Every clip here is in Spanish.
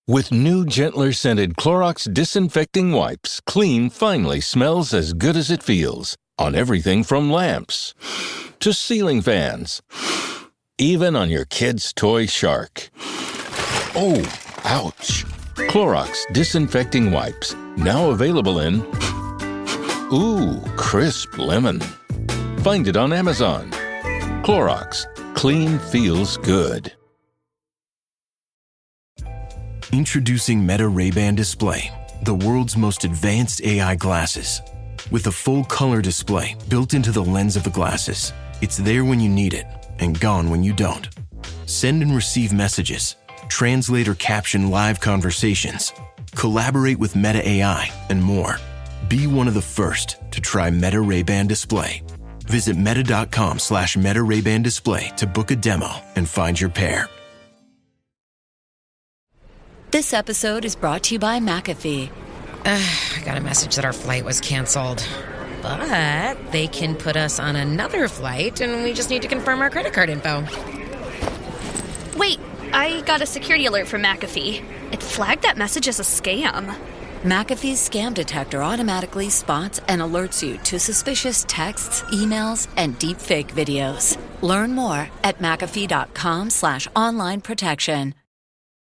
With new, gentler scented Clorox disinfecting wipes, clean finally smells as good as it feels. On everything from lamps to ceiling fans. Even on your kid's toy shark. Oh, ouch. Clorox disinfecting wipes. Now available in crisp lemon. Find it on Amazon. Clorox. Clean feels good. Introducing Meta Ray-Ban Display, the world's most advanced AI glasses. With a full color display built into the lens of the glasses, it's there when you need it and gone when you don't. Send and receive messages, translate or caption live conversations, collaborate with Meta AI, and more. Be one of the first to try Meta Ray-Ban Display. Visit meta.com/Meta Ray-Ban Display to book a demo and find your pair. This episode is brought to you by McAfee. I got a message that our flight was canceled. But they can put us on another flight, and we just need to confirm our credit card info. Wait, I got a security alert from McAfee. It flagged that message as a scam. McAfee's scam detector automatically spots and alerts you to suspicious texts, emails, and deepfake videos. Learn more at McAfee.com/online protection.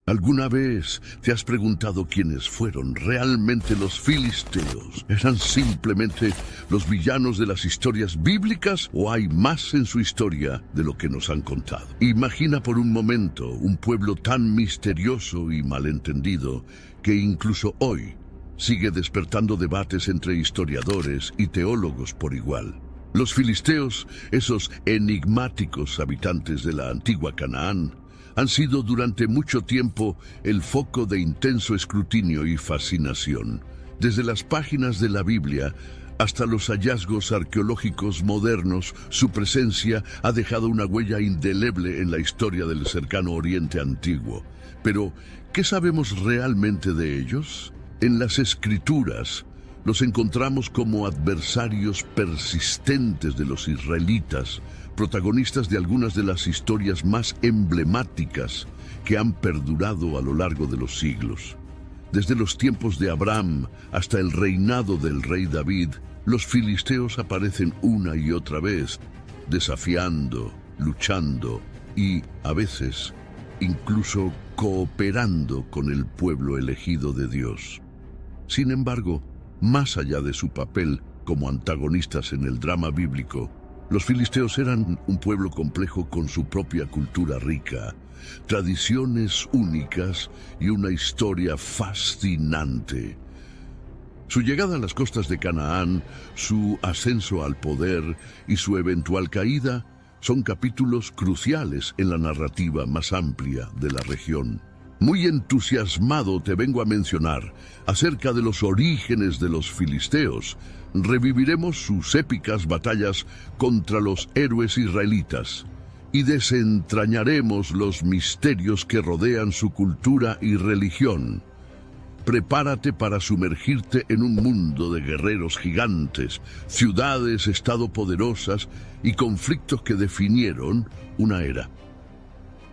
¿Alguna vez te has preguntado quiénes fueron realmente los filisteos? ¿Eran simplemente los villanos de las historias bíblicas o hay más en su historia de lo que nos han contado? Imagina por un momento un pueblo tan misterioso y malentendido que incluso hoy sigue despertando debates entre historiadores y teólogos por igual. Los filisteos, esos enigmáticos habitantes de la antigua Canaán, han sido durante mucho tiempo el foco de intenso escrutinio y fascinación. Desde las páginas de la Biblia hasta los hallazgos arqueológicos modernos, su presencia ha dejado una huella indeleble en la historia del cercano Oriente Antiguo. Pero, ¿qué sabemos realmente de ellos? En las Escrituras los encontramos como adversarios persistentes de los israelitas, protagonistas de algunas de las historias más emblemáticas que han perdurado a lo largo de los siglos. Desde los tiempos de Abraham hasta el reinado del rey David, los filisteos aparecen una y otra vez, desafiando, luchando y, a veces, incluso cooperando con el pueblo elegido de Dios. Sin embargo, más allá de su papel como antagonistas en el drama bíblico, los filisteos eran un pueblo complejo con su propia cultura rica, tradiciones únicas y una historia fascinante. Su llegada a las costas de Canaán, su ascenso al poder y su eventual caída son capítulos cruciales en la narrativa más amplia de la región. Muy entusiasmado te vengo a mencionar acerca de los orígenes de los filisteos. Reviviremos sus épicas batallas contra los héroes israelitas y desentrañaremos los misterios que rodean su cultura y religión. Prepárate para sumergirte en un mundo de guerreros gigantes, ciudades estadopoderosas y conflictos que definieron una era.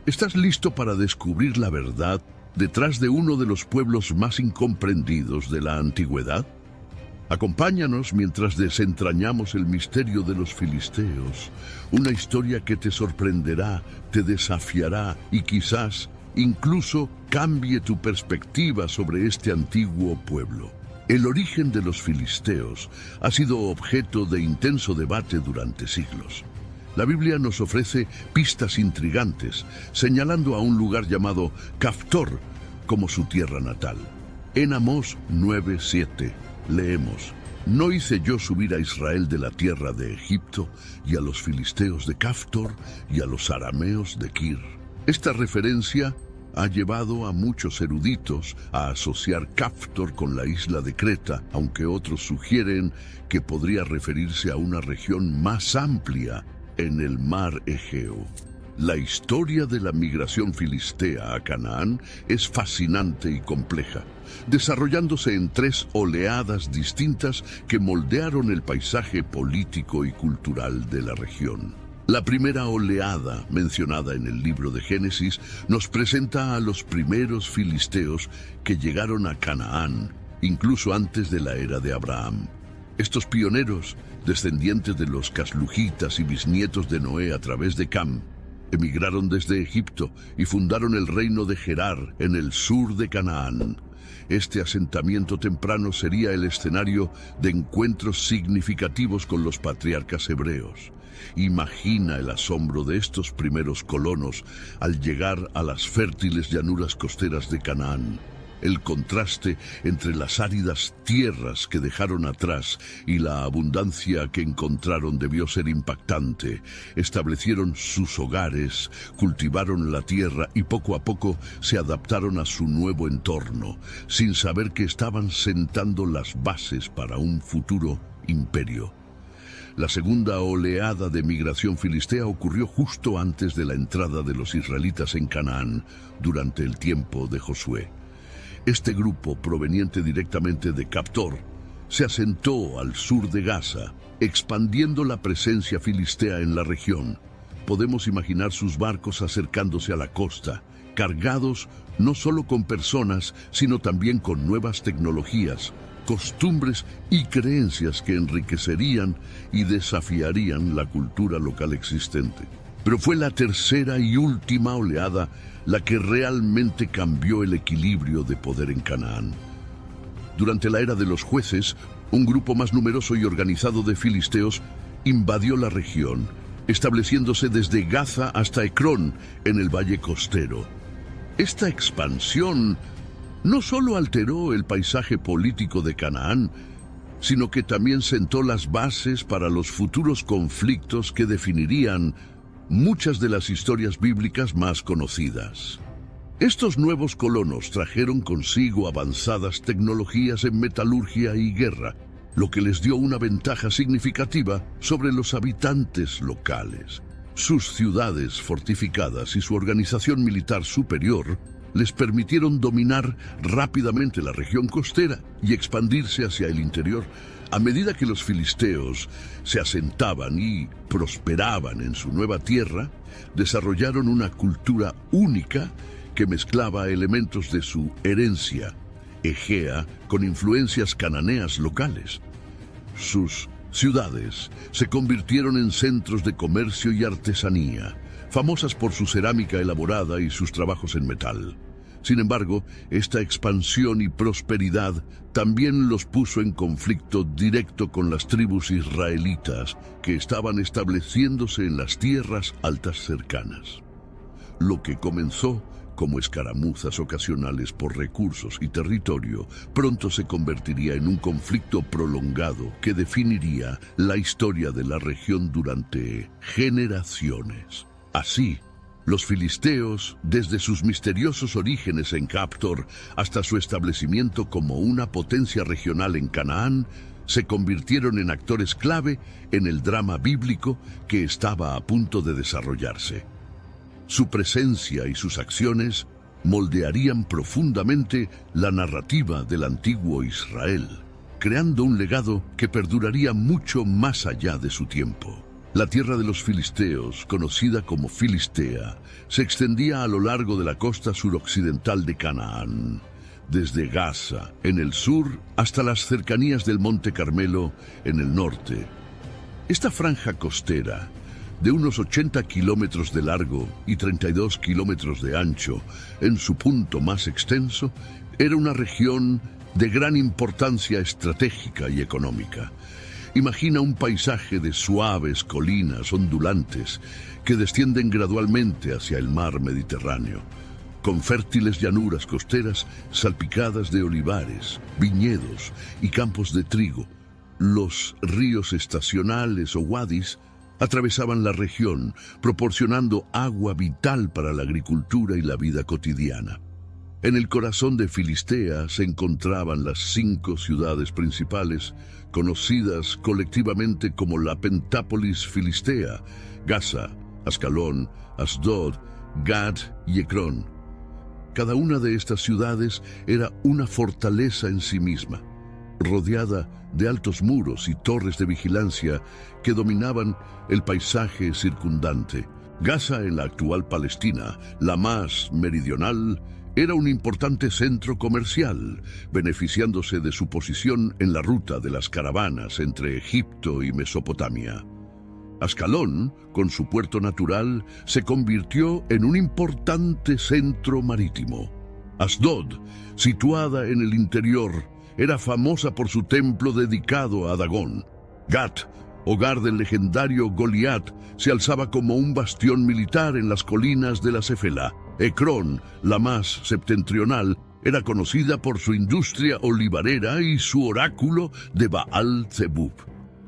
¿Estás listo para descubrir la verdad detrás de uno de los pueblos más incomprendidos de la antigüedad? Acompáñanos mientras desentrañamos el misterio de los filisteos, una historia que te sorprenderá, te desafiará y quizás incluso cambie tu perspectiva sobre este antiguo pueblo. El origen de los filisteos ha sido objeto de intenso debate durante siglos. La Biblia nos ofrece pistas intrigantes, señalando a un lugar llamado Caftor como su tierra natal. En Amós 9:7 leemos: ¿No hice yo subir a Israel de la tierra de Egipto, y a los filisteos de Caftor, y a los arameos de Kir? Esta referencia ha llevado a muchos eruditos a asociar Caftor con la isla de Creta, aunque otros sugieren que podría referirse a una región más amplia en el mar Egeo. La historia de la migración filistea a Canaán es fascinante y compleja, desarrollándose en 3 oleadas distintas que moldearon el paisaje político y cultural de la región. La primera oleada mencionada en el libro de Génesis nos presenta a los primeros filisteos que llegaron a Canaán, incluso antes de la era de Abraham. Estos pioneros, descendientes de los casluhitas y bisnietos de Noé a través de Cam, emigraron desde Egipto y fundaron el reino de Gerar en el sur de Canaán. Este asentamiento temprano sería el escenario de encuentros significativos con los patriarcas hebreos. Imagina el asombro de estos primeros colonos al llegar a las fértiles llanuras costeras de Canaán. El contraste entre las áridas tierras que dejaron atrás y la abundancia que encontraron debió ser impactante. Establecieron sus hogares, cultivaron la tierra y poco a poco se adaptaron a su nuevo entorno, sin saber que estaban sentando las bases para un futuro imperio. La segunda oleada de migración filistea ocurrió justo antes de la entrada de los israelitas en Canaán, durante el tiempo de Josué. Este grupo, proveniente directamente de Captor, se asentó al sur de Gaza, expandiendo la presencia filistea en la región. Podemos imaginar sus barcos acercándose a la costa, cargados no solo con personas, sino también con nuevas tecnologías, costumbres y creencias que enriquecerían y desafiarían la cultura local existente. Pero fue la tercera y última oleada la que realmente cambió el equilibrio de poder en Canaán. Durante la era de los jueces, un grupo más numeroso y organizado de filisteos invadió la región, estableciéndose desde Gaza hasta Ecrón, en el valle costero. Esta expansión no solo alteró el paisaje político de Canaán, sino que también sentó las bases para los futuros conflictos que definirían muchas de las historias bíblicas más conocidas. Estos nuevos colonos trajeron consigo avanzadas tecnologías en metalurgia y guerra, lo que les dio una ventaja significativa sobre los habitantes locales. Sus ciudades fortificadas y su organización militar superior les permitieron dominar rápidamente la región costera y expandirse hacia el interior. A medida que los filisteos se asentaban y prosperaban en su nueva tierra, desarrollaron una cultura única que mezclaba elementos de su herencia egea con influencias cananeas locales. Sus ciudades se convirtieron en centros de comercio y artesanía, famosas por su cerámica elaborada y sus trabajos en metal. Sin embargo, esta expansión y prosperidad también los puso en conflicto directo con las tribus israelitas que estaban estableciéndose en las tierras altas cercanas. Lo que comenzó como escaramuzas ocasionales por recursos y territorio, pronto se convertiría en un conflicto prolongado que definiría la historia de la región durante generaciones. Así, los filisteos, desde sus misteriosos orígenes en Captor hasta su establecimiento como una potencia regional en Canaán, se convirtieron en actores clave en el drama bíblico que estaba a punto de desarrollarse. Su presencia y sus acciones moldearían profundamente la narrativa del antiguo Israel, creando un legado que perduraría mucho más allá de su tiempo. La tierra de los filisteos, conocida como Filistea, se extendía a lo largo de la costa suroccidental de Canaán, desde Gaza, en el sur, hasta las cercanías del Monte Carmelo, en el norte. Esta franja costera, de unos 80 kilómetros de largo y 32 kilómetros de ancho, en su punto más extenso, era una región de gran importancia estratégica y económica. Imagina un paisaje de suaves colinas ondulantes que descienden gradualmente hacia el mar Mediterráneo, con fértiles llanuras costeras salpicadas de olivares, viñedos y campos de trigo. Los ríos estacionales o wadis atravesaban la región, proporcionando agua vital para la agricultura y la vida cotidiana. En el corazón de Filistea se encontraban las 5 ciudades principales, conocidas colectivamente como la Pentápolis Filistea: Gaza, Ascalón, Asdod, Gad y Ecrón. Cada una de estas ciudades era una fortaleza en sí misma. rodeada de altos muros y torres de vigilancia que dominaban el paisaje circundante. Gaza, en la actual Palestina, la más meridional, era un importante centro comercial, beneficiándose de su posición en la ruta de las caravanas entre Egipto y Mesopotamia. Ascalón, con su puerto natural, se convirtió en un importante centro marítimo. Asdod, situada en el interior, era famosa por su templo dedicado a Dagón. Gat, hogar del legendario Goliat, se alzaba como un bastión militar en las colinas de la Cefela. Ecrón, la más septentrional, era conocida por su industria olivarera y su oráculo de Baal-Zebub.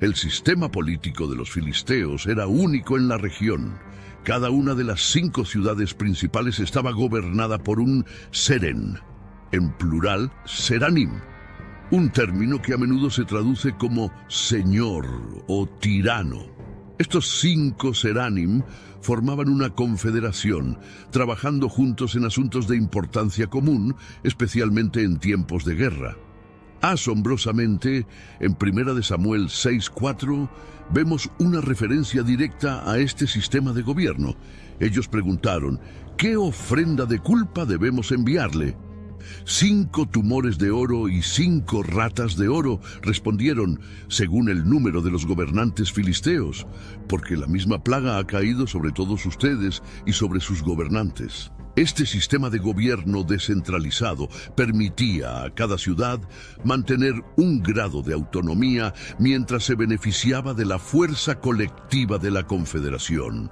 El sistema político de los filisteos era único en la región. Cada una de las 5 ciudades principales estaba gobernada por un seren, en plural, seranim, un término que a menudo se traduce como señor o tirano. Estos 5 seranim formaban una confederación, trabajando juntos en asuntos de importancia común, especialmente en tiempos de guerra. Asombrosamente, en 1 Samuel 6:4, vemos una referencia directa a este sistema de gobierno. Ellos preguntaron, ¿qué ofrenda de culpa debemos enviarle? 5 tumores de oro y 5 ratas de oro, respondieron, según el número de los gobernantes filisteos, porque la misma plaga ha caído sobre todos ustedes y sobre sus gobernantes. Este sistema de gobierno descentralizado permitía a cada ciudad mantener un grado de autonomía mientras se beneficiaba de la fuerza colectiva de la confederación.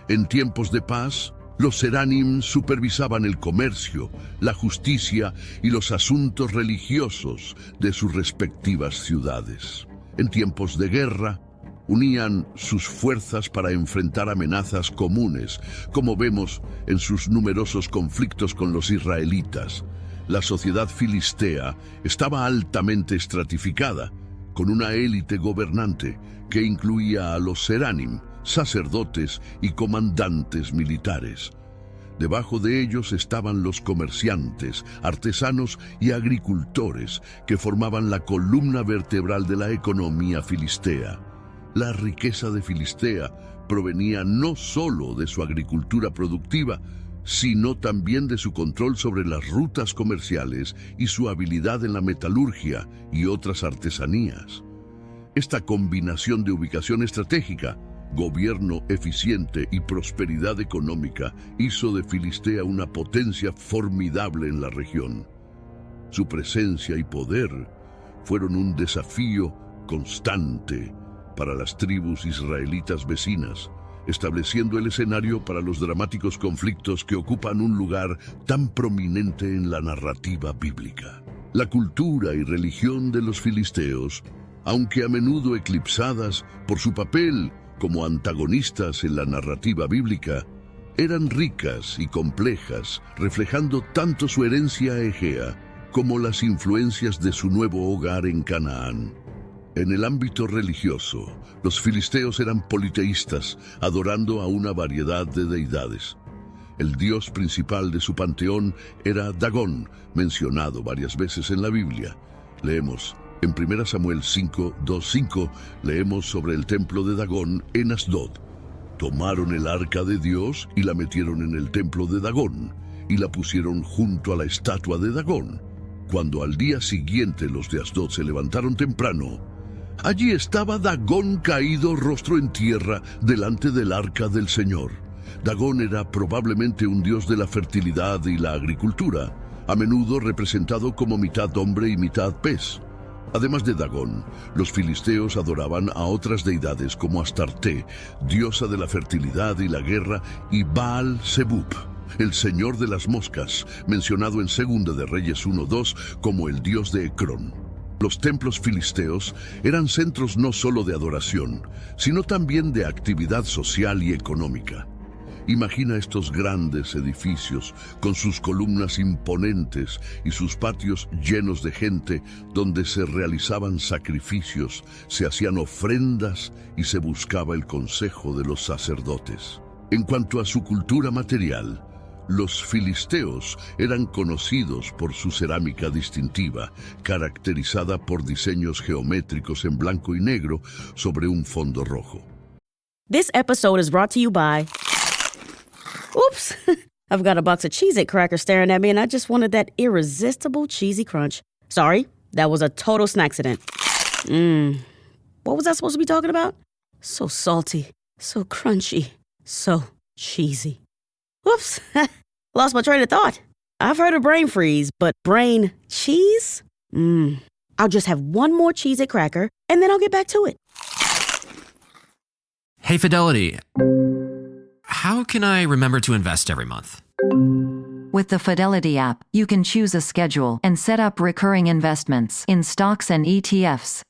En tiempos de paz, los seranim supervisaban el comercio, la justicia y los asuntos religiosos de sus respectivas ciudades. En tiempos de guerra, unían sus fuerzas para enfrentar amenazas comunes, como vemos en sus numerosos conflictos con los israelitas. La sociedad filistea estaba altamente estratificada, con una élite gobernante que incluía a los seranim, sacerdotes y comandantes militares. Debajo de ellos estaban los comerciantes, artesanos y agricultores que formaban la columna vertebral de la economía filistea. La riqueza de Filistea provenía no solo de su agricultura productiva, sino también de su control sobre las rutas comerciales y su habilidad en la metalurgia y otras artesanías. Esta combinación de ubicación estratégica, gobierno eficiente y prosperidad económica hizo de Filistea una potencia formidable en la región. Su presencia y poder fueron un desafío constante para las tribus israelitas vecinas, estableciendo el escenario para los dramáticos conflictos que ocupan un lugar tan prominente en la narrativa bíblica. La cultura y religión de los filisteos, aunque a menudo eclipsadas por su papel como antagonistas en la narrativa bíblica, eran ricas y complejas, reflejando tanto su herencia egea como las influencias de su nuevo hogar en Canaán. En el ámbito religioso, los filisteos eran politeístas, adorando a una variedad de deidades. El dios principal de su panteón era Dagón, mencionado varias veces en la Biblia. Leemos en 1 Samuel 5:2-5, leemos sobre el templo de Dagón en Asdod. Tomaron el arca de Dios y la metieron en el templo de Dagón, y la pusieron junto a la estatua de Dagón. Cuando al día siguiente los de Asdod se levantaron temprano, allí estaba Dagón caído rostro en tierra delante del arca del Señor. Dagón era probablemente un dios de la fertilidad y la agricultura, a menudo representado como mitad hombre y mitad pez. Además de Dagón, los filisteos adoraban a otras deidades como Astarte, diosa de la fertilidad y la guerra, y Baal-Zebub, el señor de las moscas, mencionado en 2 de Reyes 1:2 como el dios de Ecrón. Los templos filisteos eran centros no solo de adoración, sino también de actividad social y económica. Imagina estos grandes edificios con sus columnas imponentes y sus patios llenos de gente donde se realizaban sacrificios, se hacían ofrendas y se buscaba el consejo de los sacerdotes. En cuanto a su cultura material, Los filisteos eran conocidos por su cerámica distintiva, caracterizada por diseños geométricos en blanco y negro sobre un fondo rojo. This episode is brought to you by... Oops! I've got a box of Cheez-It crackers staring at me and I just wanted that irresistible cheesy crunch. Sorry, that was a total snacksident. What was I supposed to be talking about? So salty, so crunchy, so cheesy. Whoops, lost my train of thought. I've heard of brain freeze, but brain cheese? I'll just have one more Cheez-It cracker, and then I'll get back to it. Hey, Fidelity. How can I remember to invest every month? With the Fidelity app, you can choose a schedule and set up recurring investments in stocks and ETFs.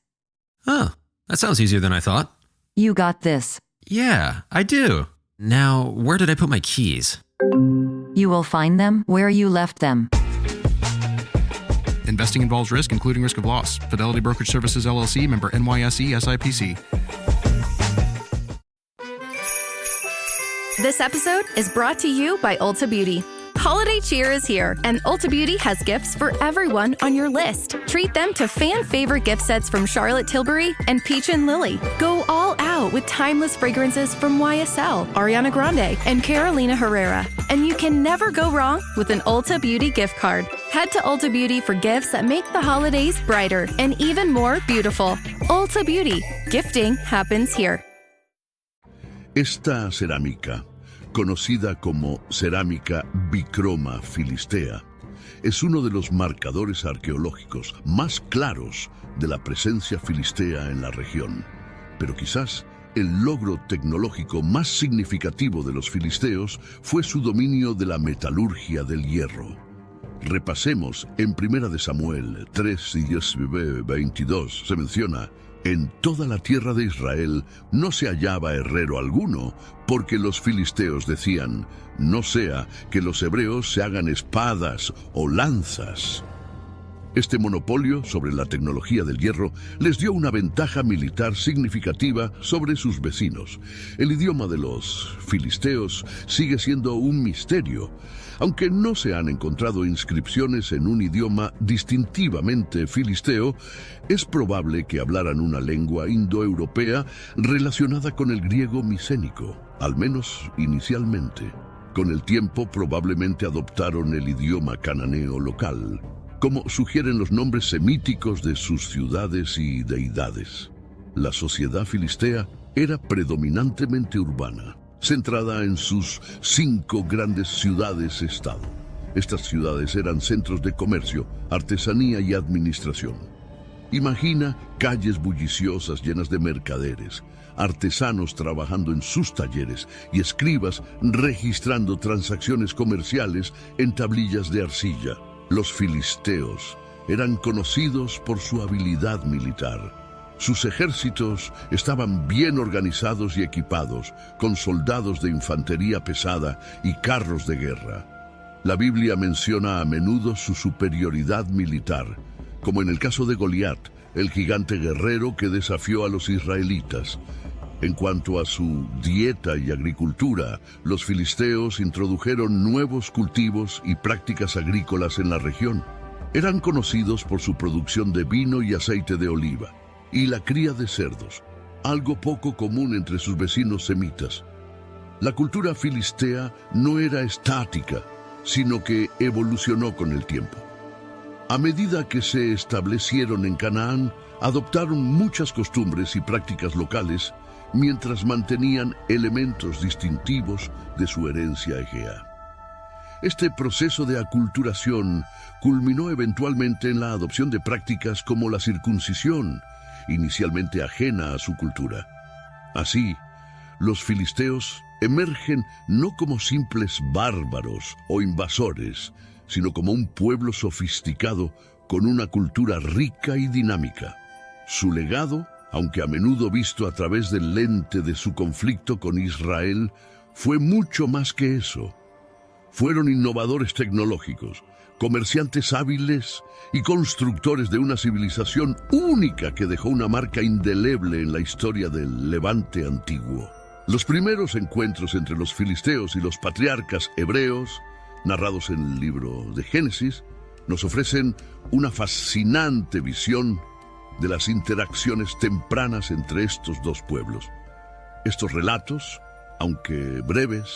Oh, that sounds easier than I thought. You got this. Yeah, I do. Now, where did I put my keys? You will find them where you left them. Investing involves risk, including risk of loss. Fidelity Brokerage Services, LLC, member NYSE, SIPC. This episode is brought to you by Ulta Beauty. Holiday cheer is here, and Ulta Beauty has gifts for everyone on your list. Treat them to fan-favorite gift sets from Charlotte Tilbury and Peach & Lily. Go all out with timeless fragrances from YSL, Ariana Grande, and Carolina Herrera. And you can never go wrong with an Ulta Beauty gift card. Head to Ulta Beauty for gifts that make the holidays brighter and even more beautiful. Ulta Beauty. Gifting happens here. Esta cerámica, conocida como cerámica bicroma filistea, es uno de los marcadores arqueológicos más claros de la presencia filistea en la región. Pero quizás el logro tecnológico más significativo de los filisteos fue su dominio de la metalurgia del hierro. Repasemos en 1 de Samuel 3 y 22, se menciona: en toda la tierra de Israel no se hallaba herrero alguno, porque los filisteos decían: no sea que los hebreos se hagan espadas o lanzas. Este monopolio sobre la tecnología del hierro les dio una ventaja militar significativa sobre sus vecinos. El idioma de los filisteos sigue siendo un misterio, aunque no se han encontrado inscripciones en un idioma distintivamente filisteo. Es probable que hablaran una lengua indoeuropea relacionada con el griego micénico, al menos inicialmente. Con el tiempo probablemente adoptaron el idioma cananeo local, como sugieren los nombres semíticos de sus ciudades y deidades. La sociedad filistea era predominantemente urbana, centrada en sus 5 grandes ciudades-estado. Estas ciudades eran centros de comercio, artesanía y administración. Imagina calles bulliciosas llenas de mercaderes, artesanos trabajando en sus talleres y escribas registrando transacciones comerciales en tablillas de arcilla. Los filisteos eran conocidos por su habilidad militar. Sus ejércitos estaban bien organizados y equipados, con soldados de infantería pesada y carros de guerra. La Biblia menciona a menudo su superioridad militar, como en el caso de Goliat, el gigante guerrero que desafió a los israelitas. En cuanto a su dieta y agricultura, los filisteos introdujeron nuevos cultivos y prácticas agrícolas en la región. Eran conocidos por su producción de vino y aceite de oliva, y la cría de cerdos, algo poco común entre sus vecinos semitas. La cultura filistea no era estática, sino que evolucionó con el tiempo. A medida que se establecieron en Canaán, adoptaron muchas costumbres y prácticas locales, mientras mantenían elementos distintivos de su herencia egea. Este proceso de aculturación culminó eventualmente en la adopción de prácticas como la circuncisión, inicialmente ajena a su cultura. Así, los filisteos emergen no como simples bárbaros o invasores, sino como un pueblo sofisticado con una cultura rica y dinámica. Su legado, aunque a menudo visto a través del lente de su conflicto con Israel, fue mucho más que eso. Fueron innovadores tecnológicos, comerciantes hábiles y constructores de una civilización única que dejó una marca indeleble en la historia del Levante antiguo. Los primeros encuentros entre los filisteos y los patriarcas hebreos narrados en el libro de Génesis, nos ofrecen una fascinante visión de las interacciones tempranas entre estos dos pueblos. Estos relatos, aunque breves,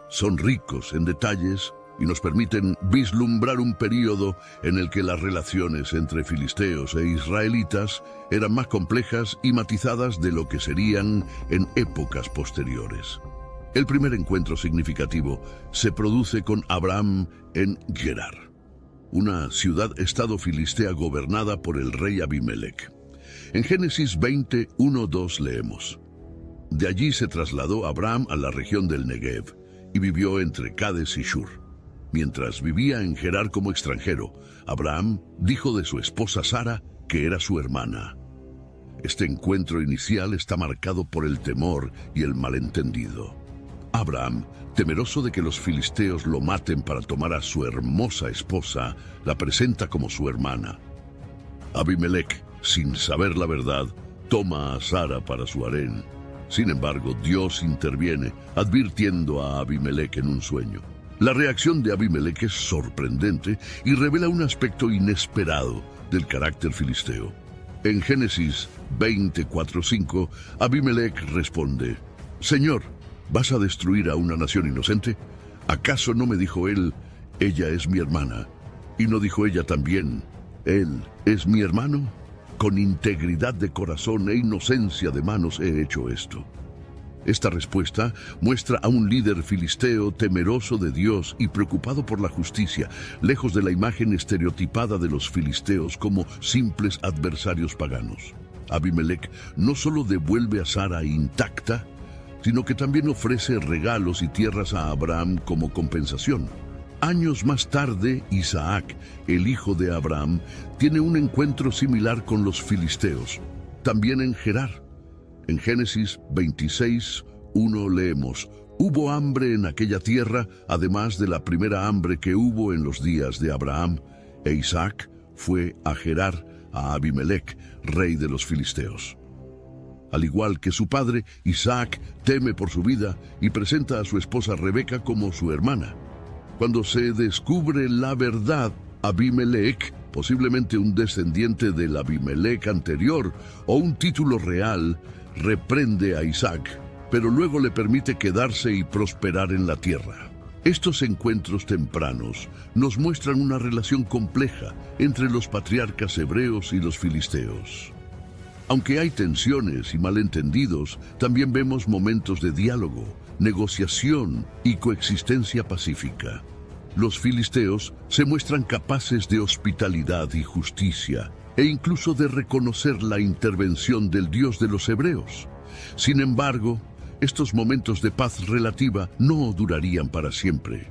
son ricos en detalles y nos permiten vislumbrar un período en el que las relaciones entre filisteos e israelitas eran más complejas y matizadas de lo que serían en épocas posteriores. El primer encuentro significativo se produce con Abraham en Gerar, una ciudad-estado filistea gobernada por el rey Abimelec. En Génesis 20, 1-2 leemos: De allí se trasladó Abraham a la región del Negev y vivió entre Cades y Shur. Mientras vivía en Gerar como extranjero, Abraham dijo de su esposa Sara que era su hermana. Este encuentro inicial está marcado por el temor y el malentendido. Abraham, temeroso de que los filisteos lo maten para tomar a su hermosa esposa, la presenta como su hermana. Abimelec, sin saber la verdad, toma a Sara para su harén. Sin embargo, Dios interviene, advirtiendo a Abimelec en un sueño. La reacción de Abimelec es sorprendente y revela un aspecto inesperado del carácter filisteo. En Génesis 24:5, Abimelec responde: Señor, ¿vas a destruir a una nación inocente? ¿Acaso no me dijo él, ella es mi hermana? ¿Y no dijo ella también, él es mi hermano? Con integridad de corazón e inocencia de manos he hecho esto. Esta respuesta muestra a un líder filisteo temeroso de Dios y preocupado por la justicia, lejos de la imagen estereotipada de los filisteos como simples adversarios paganos. Abimelec no solo devuelve a Sara intacta, sino que también ofrece regalos y tierras a Abraham como compensación. Años más tarde, Isaac, el hijo de Abraham, tiene un encuentro similar con los filisteos, también en Gerar. En Génesis 26:1 leemos: Hubo hambre en aquella tierra, además de la primera hambre que hubo en los días de Abraham, e Isaac fue a Gerar a Abimelec, rey de los filisteos. Al igual que su padre, Isaac teme por su vida y presenta a su esposa Rebeca como su hermana. Cuando se descubre la verdad, Abimelec, posiblemente un descendiente del Abimelec anterior o un título real, reprende a Isaac, pero luego le permite quedarse y prosperar en la tierra. Estos encuentros tempranos nos muestran una relación compleja entre los patriarcas hebreos y los filisteos. Aunque hay tensiones y malentendidos, también vemos momentos de diálogo, negociación y coexistencia pacífica. Los filisteos se muestran capaces de hospitalidad y justicia, e incluso de reconocer la intervención del Dios de los hebreos. Sin embargo, estos momentos de paz relativa no durarían para siempre.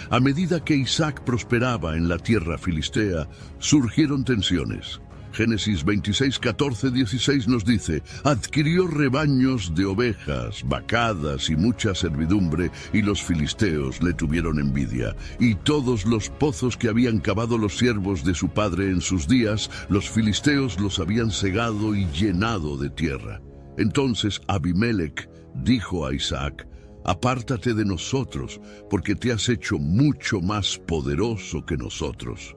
A medida que Isaac prosperaba en la tierra filistea, surgieron tensiones. Génesis 26:14-16 nos dice: adquirió rebaños de ovejas, vacadas y mucha servidumbre, y los filisteos le tuvieron envidia. Y todos los pozos que habían cavado los siervos de su padre en sus días, los filisteos los habían cegado y llenado de tierra. Entonces Abimelec dijo a Isaac: apártate de nosotros, porque te has hecho mucho más poderoso que nosotros.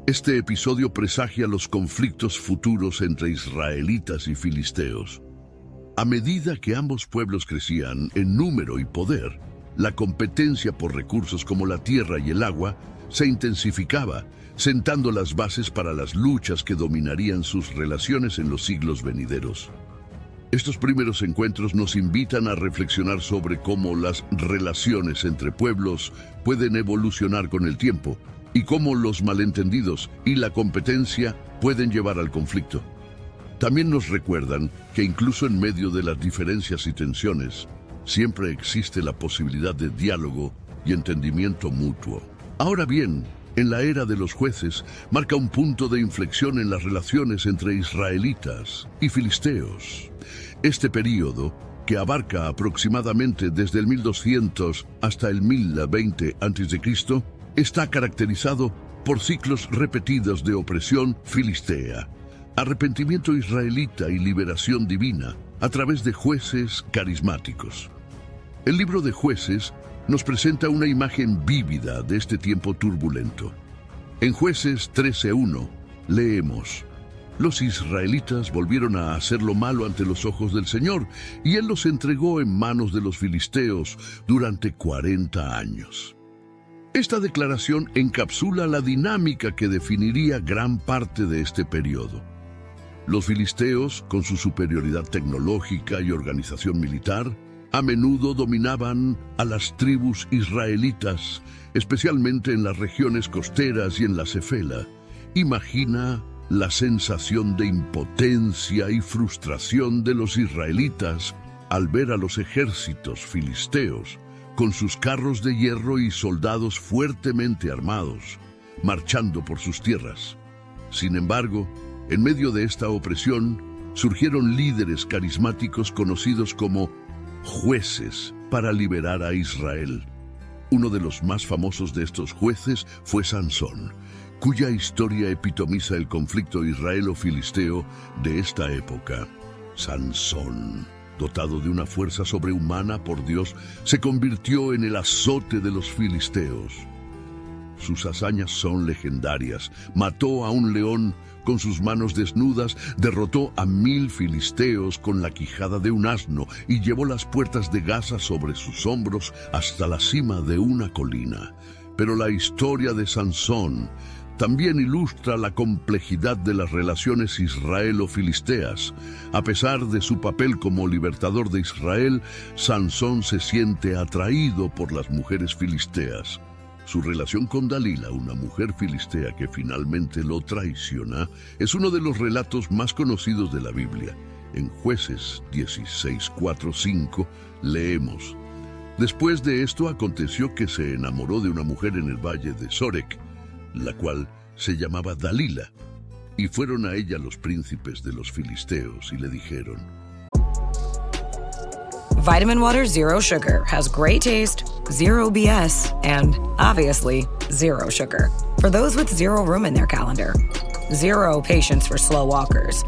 Este episodio presagia los conflictos futuros entre israelitas y filisteos. A medida que ambos pueblos crecían en número y poder, la competencia por recursos como la tierra y el agua se intensificaba, sentando las bases para las luchas que dominarían sus relaciones en los siglos venideros. Estos primeros encuentros nos invitan a reflexionar sobre cómo las relaciones entre pueblos pueden evolucionar con el tiempo, y cómo los malentendidos y la competencia pueden llevar al conflicto. También nos recuerdan que incluso en medio de las diferencias y tensiones, siempre existe la posibilidad de diálogo y entendimiento mutuo. Ahora bien, en la era de los jueces, marca un punto de inflexión en las relaciones entre israelitas y filisteos. Este período, que abarca aproximadamente desde el 1200 hasta el 1020 a.C., está caracterizado por ciclos repetidos de opresión filistea, arrepentimiento israelita y liberación divina a través de jueces carismáticos. El libro de Jueces nos presenta una imagen vívida de este tiempo turbulento. En Jueces 13:1 leemos: los israelitas volvieron a hacer lo malo ante los ojos del Señor, y Él los entregó en manos de los filisteos durante 40 años. Esta declaración encapsula la dinámica que definiría gran parte de este periodo. Los filisteos, con su superioridad tecnológica y organización militar, a menudo dominaban a las tribus israelitas, especialmente en las regiones costeras y en la Cefela. Imagina la sensación de impotencia y frustración de los israelitas al ver a los ejércitos filisteos, con sus carros de hierro y soldados fuertemente armados, marchando por sus tierras. Sin embargo, en medio de esta opresión, surgieron líderes carismáticos conocidos como jueces para liberar a Israel. Uno de los más famosos de estos jueces fue Sansón, cuya historia epitomiza el conflicto israelo-filisteo de esta época. Sansón, dotado de una fuerza sobrehumana por Dios, se convirtió en el azote de los filisteos. Sus hazañas son legendarias. Mató a un león con sus manos desnudas, derrotó a 1000 filisteos con la quijada de un asno y llevó las puertas de Gaza sobre sus hombros hasta la cima de una colina. Pero la historia de Sansón también ilustra la complejidad de las relaciones israelo-filisteas. A pesar de su papel como libertador de Israel, Sansón se siente atraído por las mujeres filisteas. Su relación con Dalila, una mujer filistea que finalmente lo traiciona, es uno de los relatos más conocidos de la Biblia. En Jueces 16:4-5 leemos: después de esto aconteció que se enamoró de una mujer en el valle de Sorek, la cual se llamaba Dalila, y fueron a ella los príncipes de los filisteos y le dijeron: Vitamin Water Zero Sugar has great taste, zero BS, and obviously zero sugar. For those with zero room in their calendar, zero patience for slow walkers,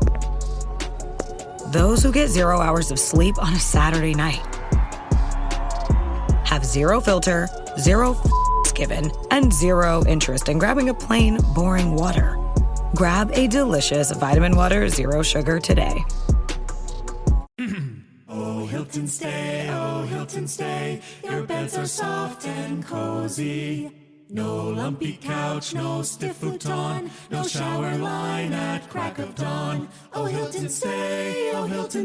those who get 0 hours of sleep on a Saturday night, have zero filter, zero given, and zero interest in grabbing a plain, boring water. Grab a delicious Vitamin Water Zero Sugar today. Oh, Hilton Stay, your beds are soft and cozy. No lumpy couch, no stiff futon, no shower line at crack of dawn. Oh, Hilton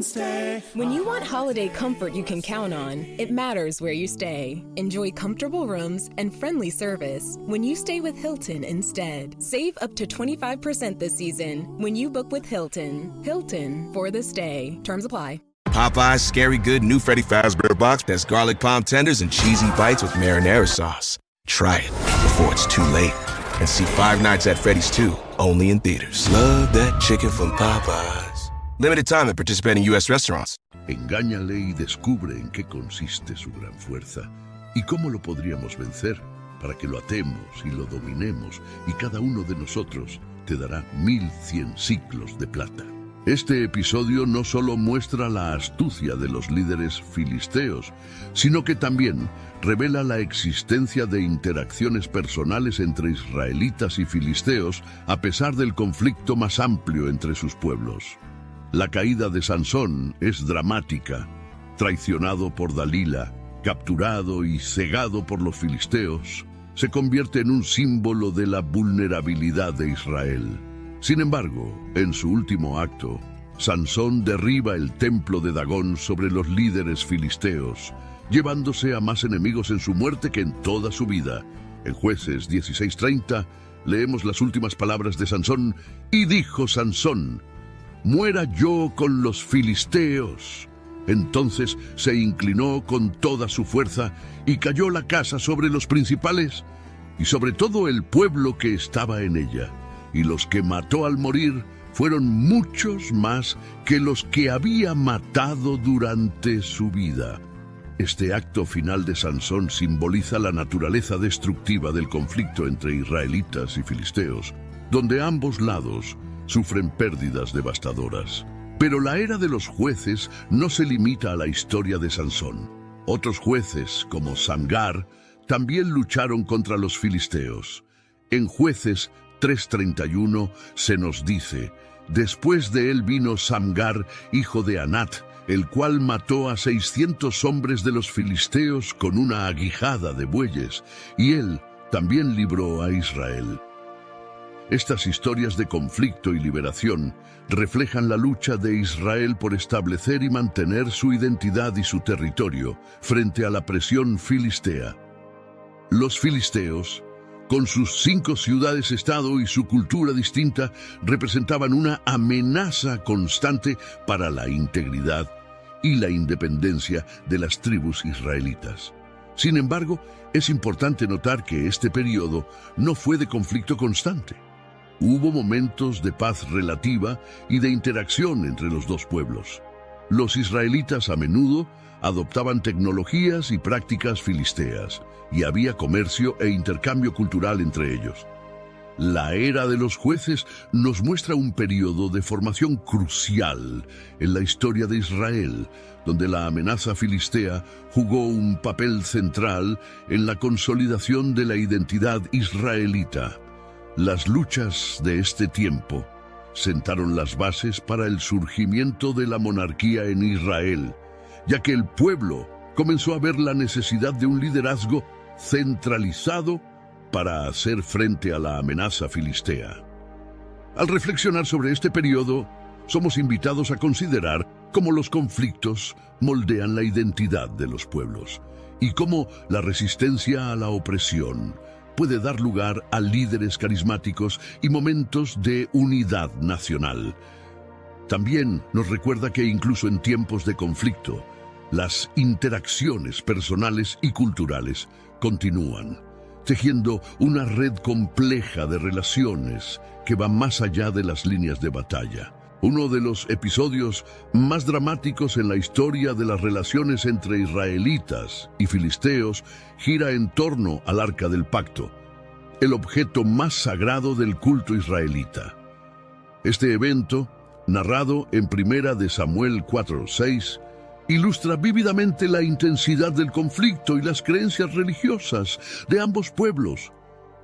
Stay. When you want holiday comfort you can count on, it matters where you stay. Enjoy comfortable rooms and friendly service when you stay with Hilton instead. Save up to 25% this season when you book with Hilton. Hilton for the stay. Terms apply. Popeye's Scary Good new Freddy Fazbear Box has garlic palm tenders and cheesy bites with marinara sauce. Try it before it's too late. And see Five Nights at Freddy's 2, only in theaters. Love that chicken from Popeyes. Limited time at participating U.S. restaurants. Engáñale y descubre en qué consiste su gran fuerza y cómo lo podríamos vencer para que lo atemos y lo dominemos, y cada uno de nosotros te dará 1100 ciclos de plata. Este episodio no solo muestra la astucia de los líderes filisteos, sino que también revela la existencia de interacciones personales entre israelitas y filisteos a pesar del conflicto más amplio entre sus pueblos. La caída de Sansón es dramática. Traicionado por Dalila, capturado y cegado por los filisteos, se convierte en un símbolo de la vulnerabilidad de Israel. Sin embargo, en su último acto, Sansón derriba el templo de Dagón sobre los líderes filisteos, llevándose a más enemigos en su muerte que en toda su vida. En Jueces 16:30 leemos las últimas palabras de Sansón: y dijo Sansón: muera yo con los filisteos. Entonces se inclinó con toda su fuerza y cayó la casa sobre los principales y sobre todo el pueblo que estaba en ella. Y los que mató al morir fueron muchos más que los que había matado durante su vida. Este acto final de Sansón simboliza la naturaleza destructiva del conflicto entre israelitas y filisteos, donde ambos lados sufren pérdidas devastadoras. Pero la era de los jueces no se limita a la historia de Sansón. Otros jueces, como Samgar, también lucharon contra los filisteos. En Jueces 3:31 se nos dice: después de él vino Samgar, hijo de Anat, el cual mató a 600 hombres de los filisteos con una aguijada de bueyes, y él también libró a Israel. Estas historias de conflicto y liberación reflejan la lucha de Israel por establecer y mantener su identidad y su territorio frente a la presión filistea. Los filisteos, con sus 5 ciudades-estado y su cultura distinta, representaban una amenaza constante para la integridad y la independencia de las tribus israelitas. Sin embargo, es importante notar que este periodo no fue de conflicto constante. Hubo momentos de paz relativa y de interacción entre los dos pueblos. Los israelitas a menudo adoptaban tecnologías y prácticas filisteas, y había comercio e intercambio cultural entre ellos. La era de los jueces nos muestra un periodo de formación crucial en la historia de Israel, donde la amenaza filistea jugó un papel central en la consolidación de la identidad israelita. Las luchas de este tiempo sentaron las bases para el surgimiento de la monarquía en Israel, ya que el pueblo comenzó a ver la necesidad de un liderazgo centralizado para hacer frente a la amenaza filistea. Al reflexionar sobre este periodo, somos invitados a considerar cómo los conflictos moldean la identidad de los pueblos y cómo la resistencia a la opresión puede dar lugar a líderes carismáticos y momentos de unidad nacional. También nos recuerda que incluso en tiempos de conflicto, las interacciones personales y culturales continúan, tejiendo una red compleja de relaciones que va más allá de las líneas de batalla. Uno de los episodios más dramáticos en la historia de las relaciones entre israelitas y filisteos gira en torno al Arca del Pacto, el objeto más sagrado del culto israelita. Este evento, narrado en 1 Samuel 4:6, ilustra vívidamente la intensidad del conflicto y las creencias religiosas de ambos pueblos.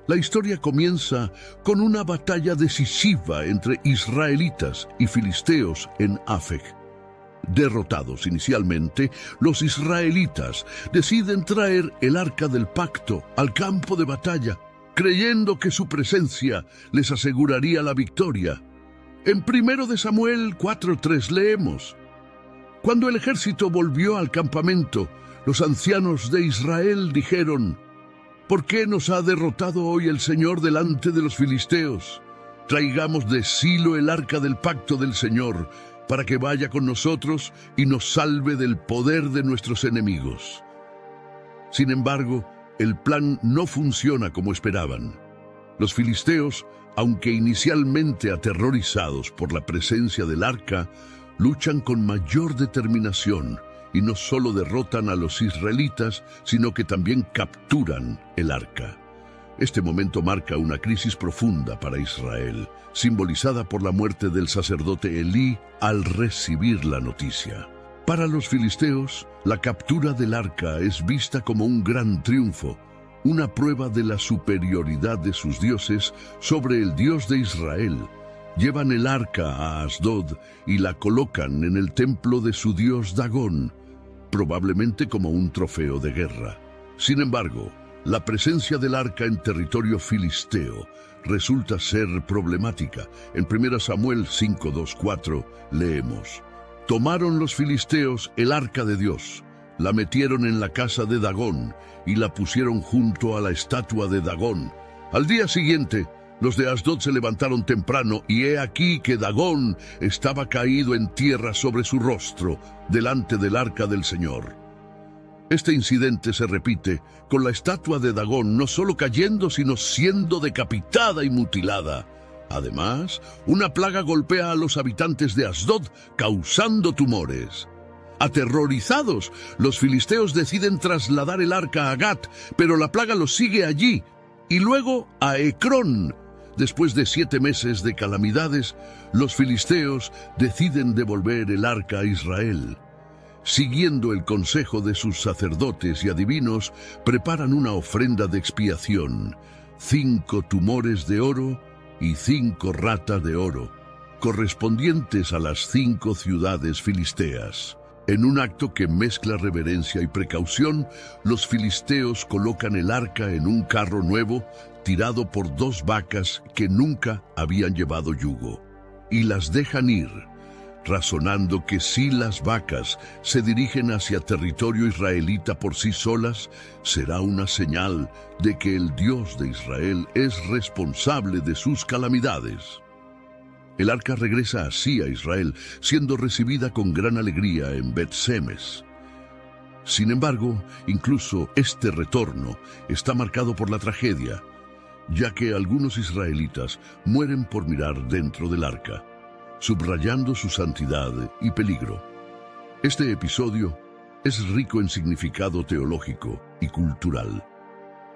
La historia comienza con una batalla decisiva entre israelitas y filisteos en Afec. Derrotados inicialmente, los israelitas deciden traer el Arca del Pacto al campo de batalla, creyendo que su presencia les aseguraría la victoria. En 1 Samuel 4:3 leemos: cuando el ejército volvió al campamento, los ancianos de Israel dijeron: ¿por qué nos ha derrotado hoy el Señor delante de los filisteos? Traigamos de Silo el arca del pacto del Señor, para que vaya con nosotros y nos salve del poder de nuestros enemigos. Sin embargo, el plan no funciona como esperaban. Los filisteos, aunque inicialmente aterrorizados por la presencia del arca, luchan con mayor determinación y no solo derrotan a los israelitas, sino que también capturan el arca. Este momento marca una crisis profunda para Israel, simbolizada por la muerte del sacerdote Elí al recibir la noticia. Para los filisteos, la captura del arca es vista como un gran triunfo, una prueba de la superioridad de sus dioses sobre el Dios de Israel. Llevan el arca a Asdod y la colocan en el templo de su dios Dagón, probablemente como un trofeo de guerra. Sin embargo, la presencia del arca en territorio filisteo resulta ser problemática. En 1 Samuel 5:2-4 leemos: tomaron los filisteos el arca de Dios, la metieron en la casa de Dagón y la pusieron junto a la estatua de Dagón. Al día siguiente, los de Asdod se levantaron temprano y he aquí que Dagón estaba caído en tierra sobre su rostro, delante del arca del Señor. Este incidente se repite con la estatua de Dagón no solo cayendo, sino siendo decapitada y mutilada. Además, una plaga golpea a los habitantes de Asdod, causando tumores. Aterrorizados, los filisteos deciden trasladar el arca a Gat, pero la plaga los sigue allí, y luego a Ecrón. Después de 7 meses de calamidades, los filisteos deciden devolver el arca a Israel. Siguiendo el consejo de sus sacerdotes y adivinos, preparan una ofrenda de expiación, 5 tumores de oro y 5 ratas de oro, correspondientes a las 5 ciudades filisteas. En un acto que mezcla reverencia y precaución, los filisteos colocan el arca en un carro nuevo, tirado por 2 vacas que nunca habían llevado yugo, y las dejan ir, razonando que si las vacas se dirigen hacia territorio israelita por sí solas, será una señal de que el Dios de Israel es responsable de sus calamidades. El arca regresa así a Israel, siendo recibida con gran alegría en Bet-Semes. Sin embargo, incluso este retorno está marcado por la tragedia, ya que algunos israelitas mueren por mirar dentro del arca, subrayando su santidad y peligro. Este episodio es rico en significado teológico y cultural.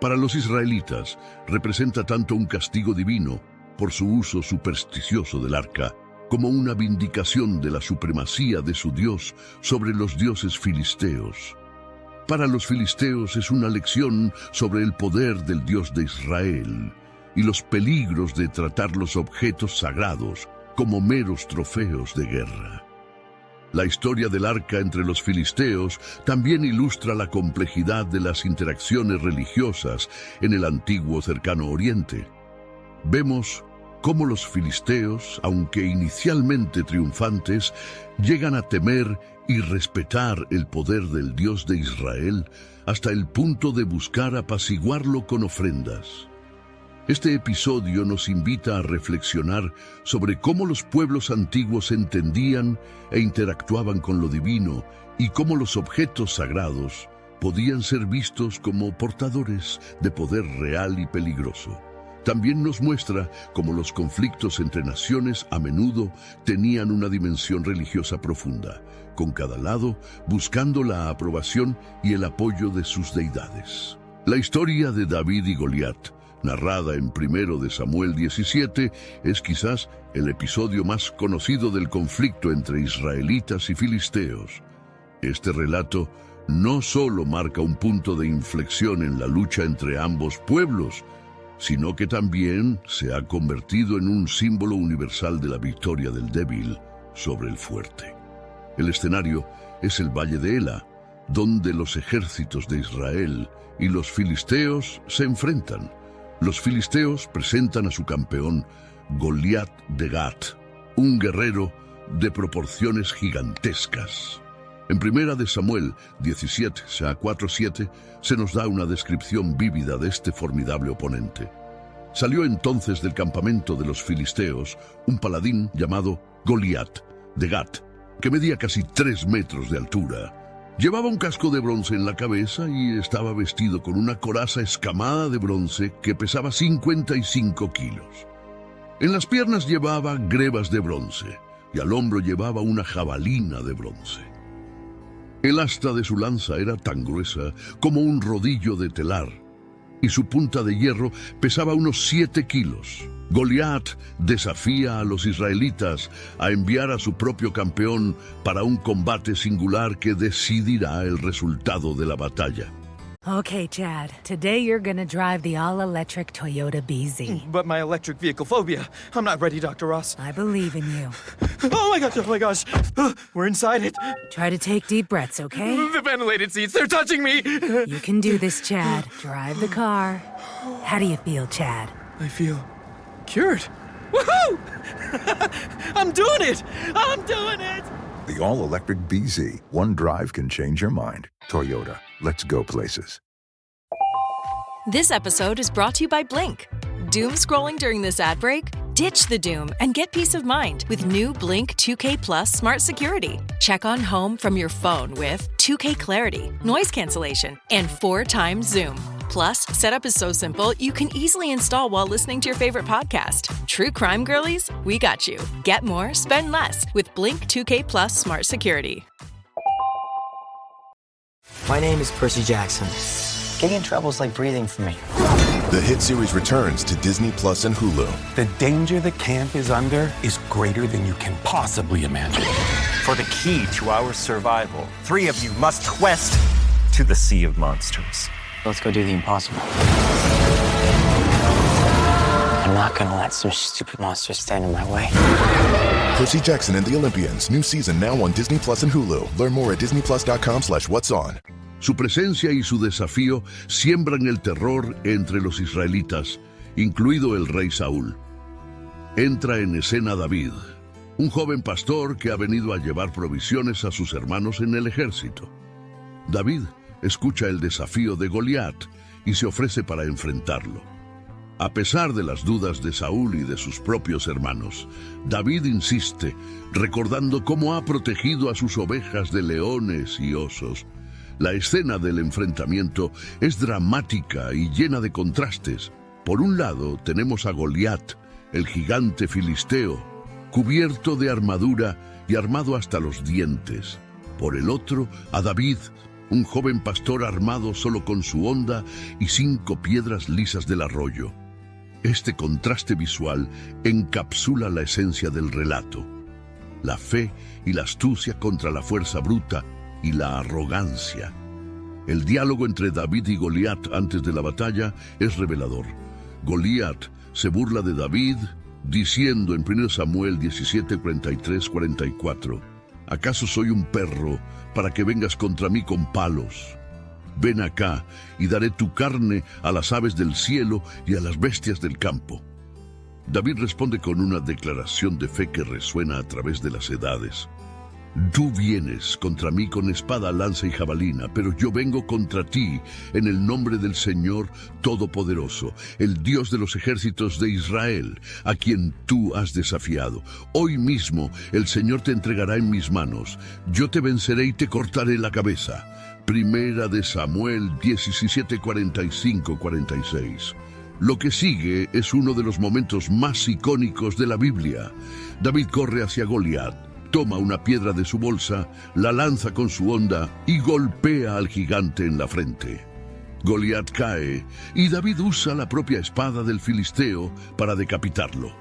Para los israelitas, representa tanto un castigo divino por su uso supersticioso del arca, como una vindicación de la supremacía de su Dios sobre los dioses filisteos. Para los filisteos es una lección sobre el poder del Dios de Israel y los peligros de tratar los objetos sagrados como meros trofeos de guerra. La historia del arca entre los filisteos también ilustra la complejidad de las interacciones religiosas en el antiguo Cercano Oriente. Vemos cómo los filisteos, aunque inicialmente triunfantes, llegan a temer y respetar el poder del Dios de Israel hasta el punto de buscar apaciguarlo con ofrendas. Este episodio nos invita a reflexionar sobre cómo los pueblos antiguos entendían e interactuaban con lo divino y cómo los objetos sagrados podían ser vistos como portadores de poder real y peligroso. También nos muestra cómo los conflictos entre naciones a menudo tenían una dimensión religiosa profunda, con cada lado buscando la aprobación y el apoyo de sus deidades. La historia de David y Goliat, narrada en 1 de Samuel 17, es quizás el episodio más conocido del conflicto entre israelitas y filisteos. Este relato no solo marca un punto de inflexión en la lucha entre ambos pueblos, sino que también se ha convertido en un símbolo universal de la victoria del débil sobre el fuerte. El escenario es el Valle de Ela, donde los ejércitos de Israel y los filisteos se enfrentan. Los filisteos presentan a su campeón, Goliat de Gat, un guerrero de proporciones gigantescas. En 1 de Samuel 17, 4:7, se nos da una descripción vívida de este formidable oponente. Salió entonces del campamento de los filisteos un paladín llamado Goliat de Gat, que medía casi 3 metros de altura. Llevaba un casco de bronce en la cabeza y estaba vestido con una coraza escamada de bronce que pesaba 55 kilos. En las piernas llevaba grebas de bronce y al hombro llevaba una jabalina de bronce. El asta de su lanza era tan gruesa como un rodillo de telar y su punta de hierro pesaba unos 7 kilos. Goliat desafía a los israelitas a enviar a su propio campeón para un combate singular que decidirá el resultado de la batalla. Okay, Chad. Today you're gonna drive the all-electric Toyota BZ. But my electric vehicle phobia. I'm not ready, Dr. Ross. I believe in you. Oh my gosh. We're inside it. Try to take deep breaths, okay? The ventilated seats, they're touching me. You can do this, Chad. Drive the car. How do you feel, Chad? I feel cured. Woohoo! I'm doing it! I'm doing it! The all-electric BZ. One drive can change your mind. Toyota. Let's go places. This episode is brought to you by Blink. Doom scrolling during this ad break? Ditch the doom and get peace of mind with new Blink 2K Plus Smart Security. Check on home from your phone with 2K Clarity, noise cancellation, and 4x Zoom. Plus, setup is so simple, you can easily install while listening to your favorite podcast. True crime girlies? We got you. Get more, spend less with Blink 2K Plus Smart Security. My name is Percy Jackson. Getting in trouble is like breathing for me. The hit series returns to Disney Plus and Hulu. The danger the camp is under is greater than you can possibly imagine. For the key to our survival, 3 of you must quest to the Sea of Monsters. Let's go do the impossible. I'm not gonna let some stupid monster stand in my way. Percy Jackson and the Olympians. New season now on Disney Plus and Hulu. Learn more at disneyplus.com/whatson. Su presencia y su desafío siembran el terror entre los israelitas, incluido el rey Saúl. Entra en escena David, un joven pastor que ha venido a llevar provisiones a sus hermanos en el ejército. David escucha el desafío de Goliat y se ofrece para enfrentarlo. A pesar de las dudas de Saúl y de sus propios hermanos, David insiste, recordando cómo ha protegido a sus ovejas de leones y osos. La escena del enfrentamiento es dramática y llena de contrastes. Por un lado tenemos a Goliat, el gigante filisteo, cubierto de armadura y armado hasta los dientes. Por el otro, a David, un joven pastor armado solo con su honda y 5 piedras lisas del arroyo. Este contraste visual encapsula la esencia del relato. La fe y la astucia contra la fuerza bruta y la arrogancia. El diálogo entre David y Goliat antes de la batalla es revelador. Goliat se burla de David diciendo en 1 Samuel 17, 43, 44, ¿acaso soy un perro para que vengas contra mí con palos? Ven acá y daré tu carne a las aves del cielo y a las bestias del campo. David responde con una declaración de fe que resuena a través de las edades. Tú vienes contra mí con espada, lanza y jabalina, pero yo vengo contra ti en el nombre del Señor Todopoderoso, el Dios de los ejércitos de Israel, a quien tú has desafiado. Hoy mismo el Señor te entregará en mis manos. Yo te venceré y te cortaré la cabeza. 1 Samuel 17, 45, 46. Lo que sigue es uno de los momentos más icónicos de la Biblia. David corre hacia Goliat, toma una piedra de su bolsa, la lanza con su honda y golpea al gigante en la frente. Goliat cae y David usa la propia espada del filisteo para decapitarlo.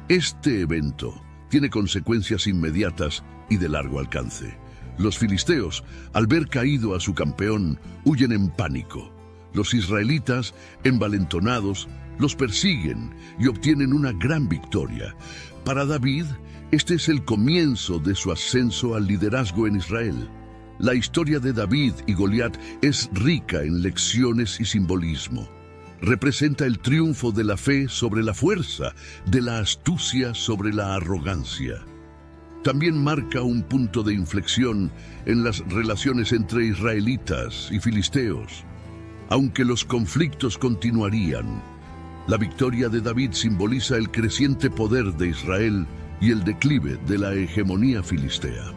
Este evento tiene consecuencias inmediatas y de largo alcance. Los filisteos, al ver caído a su campeón, huyen en pánico. Los israelitas, envalentonados, los persiguen y obtienen una gran victoria. Para David, este es el comienzo de su ascenso al liderazgo en Israel. La historia de David y Goliat es rica en lecciones y simbolismo. Representa el triunfo de la fe sobre la fuerza, de la astucia sobre la arrogancia. También marca un punto de inflexión en las relaciones entre israelitas y filisteos. Aunque los conflictos continuarían, la victoria de David simboliza el creciente poder de Israel y el declive de la hegemonía filistea.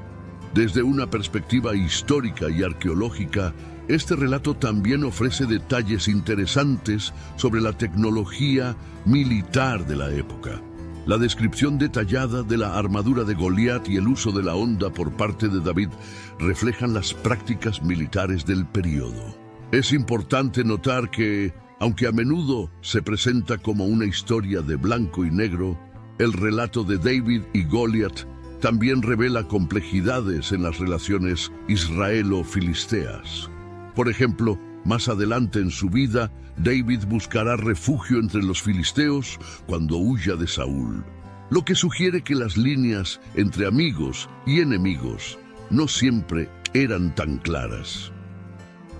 Desde una perspectiva histórica y arqueológica, este relato también ofrece detalles interesantes sobre la tecnología militar de la época. La descripción detallada de la armadura de Goliat y el uso de la honda por parte de David reflejan las prácticas militares del período. Es importante notar que, aunque a menudo se presenta como una historia de blanco y negro, el relato de David y Goliat también revela complejidades en las relaciones israelo-filisteas. Por ejemplo, más adelante en su vida, David buscará refugio entre los filisteos cuando huya de Saúl, lo que sugiere que las líneas entre amigos y enemigos no siempre eran tan claras.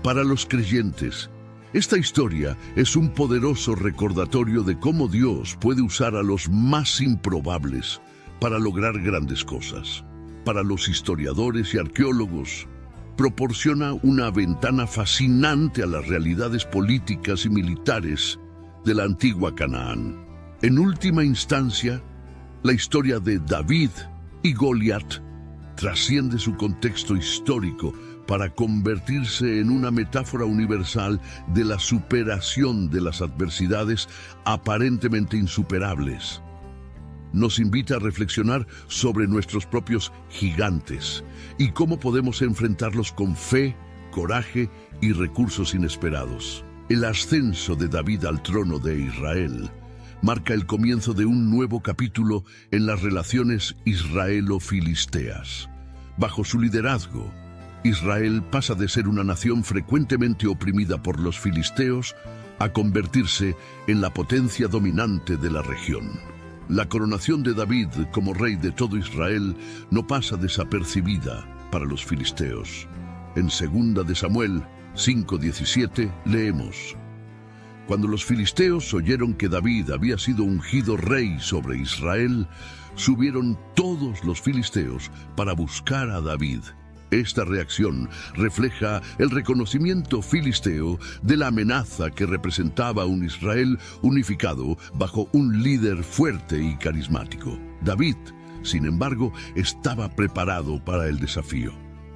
Para los creyentes, esta historia es un poderoso recordatorio de cómo Dios puede usar a los más improbables para lograr grandes cosas. Para los historiadores y arqueólogos, proporciona una ventana fascinante a las realidades políticas y militares de la antigua Canaán. En última instancia, la historia de David y Goliat trasciende su contexto histórico para convertirse en una metáfora universal de la superación de las adversidades aparentemente insuperables. Nos invita a reflexionar sobre nuestros propios gigantes y cómo podemos enfrentarlos con fe, coraje y recursos inesperados. El ascenso de David al trono de Israel marca el comienzo de un nuevo capítulo en las relaciones israelo-filisteas. Bajo su liderazgo, Israel pasa de ser una nación frecuentemente oprimida por los filisteos a convertirse en la potencia dominante de la región. La coronación de David como rey de todo Israel no pasa desapercibida para los filisteos. En 2 de Samuel 5:17 leemos: Cuando los filisteos oyeron que David había sido ungido rey sobre Israel, subieron todos los filisteos para buscar a David. Esta reacción refleja el reconocimiento filisteo de la amenaza que representaba un Israel unificado bajo un líder fuerte y carismático. David, sin embargo, estaba preparado para el desafío.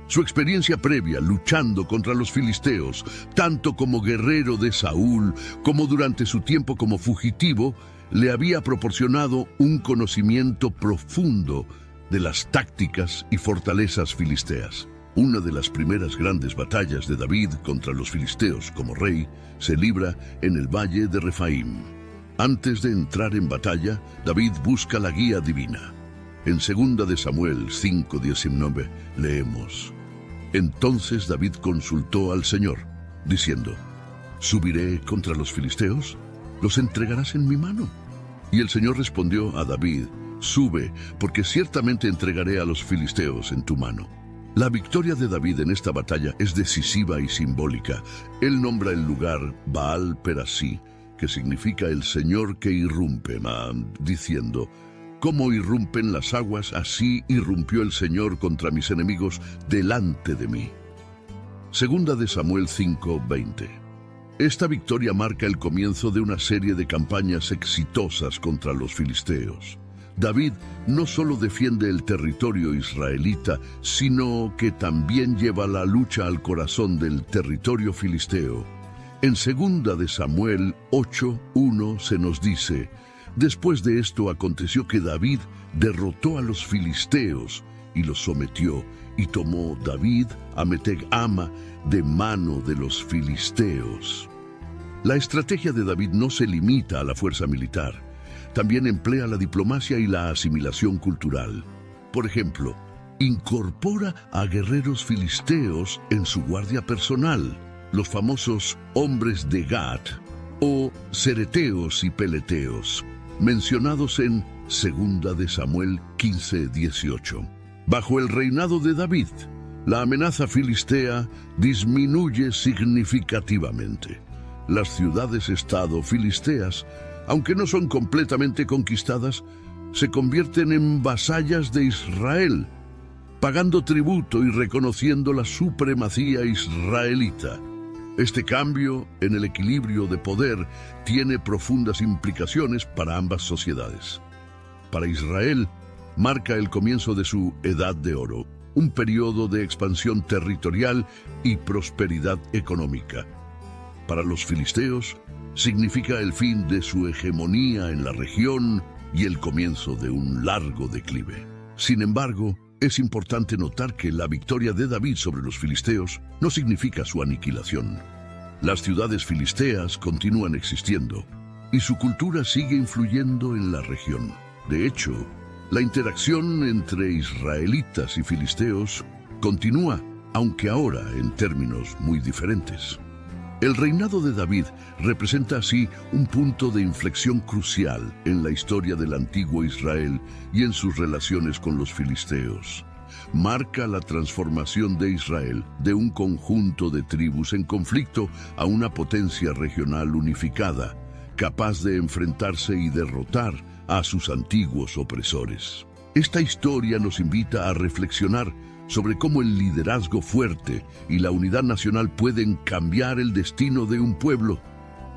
Su experiencia previa luchando contra los filisteos, tanto como guerrero de Saúl como durante su tiempo como fugitivo, le había proporcionado un conocimiento profundo de las tácticas y fortalezas filisteas. Una de las primeras grandes batallas de David contra los filisteos como rey se libra en el valle de Refaim. Antes de entrar en batalla, David busca la guía divina. En 2 de Samuel 5:19 leemos: Entonces David consultó al Señor, diciendo: ¿Subiré contra los filisteos? ¿Los entregarás en mi mano? Y el Señor respondió a David: Sube, porque ciertamente entregaré a los filisteos en tu mano. La victoria de David en esta batalla es decisiva y simbólica. Él nombra el lugar Baal Perasí, que significa el Señor que irrumpe, diciendo: Como irrumpen las aguas, así irrumpió el Señor contra mis enemigos delante de mí. 2 de Samuel 5:20. Esta victoria marca el comienzo de una serie de campañas exitosas contra los filisteos. David no solo defiende el territorio israelita, sino que también lleva la lucha al corazón del territorio filisteo. En 2 de Samuel 8:1 se nos dice: Después de esto aconteció que David derrotó a los filisteos y los sometió, y tomó David a Meteg-Ama de mano de los filisteos. La estrategia de David no se limita a la fuerza militar. También emplea la diplomacia y la asimilación cultural. Por ejemplo, incorpora a guerreros filisteos en su guardia personal, los famosos hombres de Gat, o cereteos y peleteos, mencionados en 2 de Samuel 15:18. Bajo el reinado de David, la amenaza filistea disminuye significativamente. Las ciudades-estado filisteas, aunque no son completamente conquistadas, se convierten en vasallas de Israel, pagando tributo y reconociendo la supremacía israelita. Este cambio en el equilibrio de poder tiene profundas implicaciones para ambas sociedades. Para Israel, marca el comienzo de su Edad de Oro, un periodo de expansión territorial y prosperidad económica. Para los filisteos, significa el fin de su hegemonía en la región y el comienzo de un largo declive. Sin embargo, es importante notar que la victoria de David sobre los filisteos no significa su aniquilación. Las ciudades filisteas continúan existiendo y su cultura sigue influyendo en la región. De hecho, la interacción entre israelitas y filisteos continúa, aunque ahora en términos muy diferentes. El reinado de David representa así un punto de inflexión crucial en la historia del antiguo Israel y en sus relaciones con los filisteos. Marca la transformación de Israel de un conjunto de tribus en conflicto a una potencia regional unificada, capaz de enfrentarse y derrotar a sus antiguos opresores. Esta historia nos invita a reflexionar sobre cómo el liderazgo fuerte y la unidad nacional pueden cambiar el destino de un pueblo.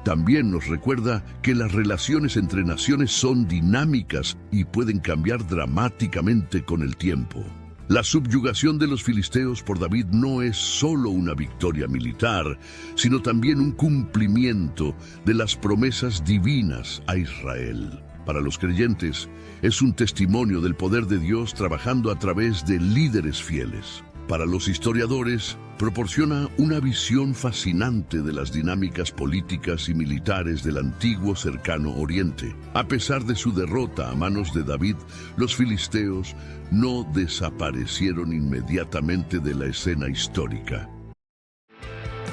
También nos recuerda que las relaciones entre naciones son dinámicas y pueden cambiar dramáticamente con el tiempo. La subyugación de los filisteos por David no es solo una victoria militar, sino también un cumplimiento de las promesas divinas a Israel. Para los creyentes, es un testimonio del poder de Dios trabajando a través de líderes fieles. Para los historiadores, proporciona una visión fascinante de las dinámicas políticas y militares del antiguo cercano Oriente. A pesar de su derrota a manos de David, los filisteos no desaparecieron inmediatamente de la escena histórica.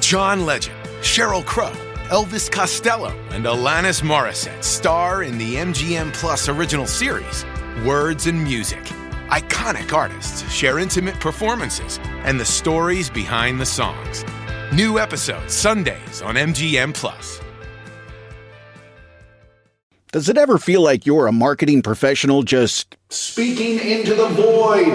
John Legend, Sheryl Crow, Elvis Costello, and Alanis Morissette star in the MGM Plus original series, Words and Music. Iconic artists share intimate performances and the stories behind the songs. New episodes Sundays on MGM Plus. Does it ever feel like you're a marketing professional just speaking into the void?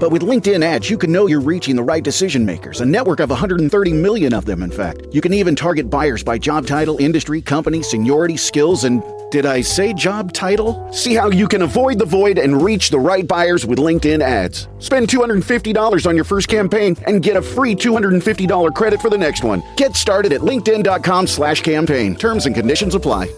But with LinkedIn ads, you can know you're reaching the right decision makers, a network of 130 million of them, in fact. You can even target buyers by job title, industry, company, seniority, skills, and did I say job title? See how you can avoid the void and reach the right buyers with LinkedIn ads. Spend $250 on your first campaign and get a free $250 credit for the next one. Get started at linkedin.com/campaign. Terms and conditions apply.